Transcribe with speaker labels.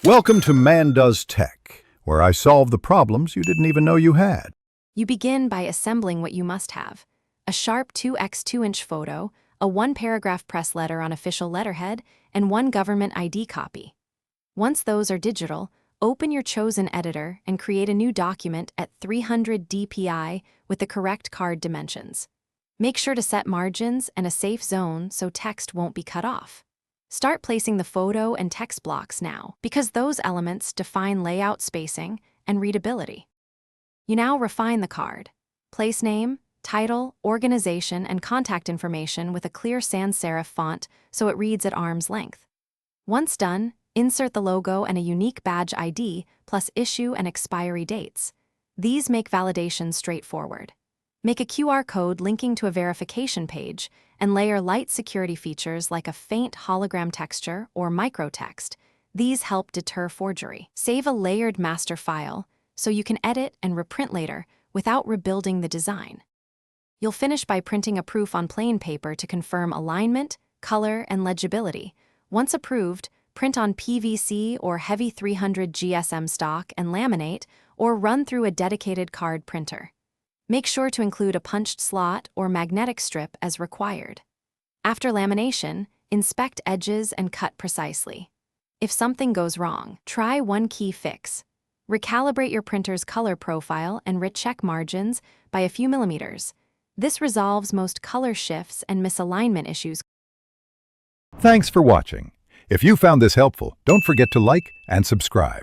Speaker 1: Welcome to Man Does Tech, where I solve the problems you didn't even know you had.
Speaker 2: You begin by assembling what you must have: a sharp 2x2-inch photo, a one-paragraph press letter on official letterhead, and one government ID copy. Once those are digital, open your chosen editor and create a new document at 300 dpi with the correct card dimensions. Make sure to set margins and a safe zone so text won't be cut off. Start placing the photo and text blocks now, because those elements define layout, spacing, and readability. You now refine the card. Place name, title, organization, and contact information with a clear sans serif font so it reads at arm's length. Once done, insert the logo and a unique badge ID plus issue and expiry dates. These make validation straightforward. Make a QR code linking to a verification page and layer light security features like a faint hologram texture or microtext. These help deter forgery. Save a layered master file so you can edit and reprint later without rebuilding the design. You'll finish by printing a proof on plain paper to confirm alignment, color, and legibility. Once approved, print on PVC or heavy 300 GSM stock and laminate or run through a dedicated card printer. Make sure to include a punched slot or magnetic strip as required. After lamination, inspect edges and cut precisely. If something goes wrong, try one key fix. Recalibrate your printer's color profile and recheck margins by a few millimeters. This resolves most color shifts and misalignment issues.
Speaker 1: Thanks for watching. If you found this helpful, don't forget to like and subscribe.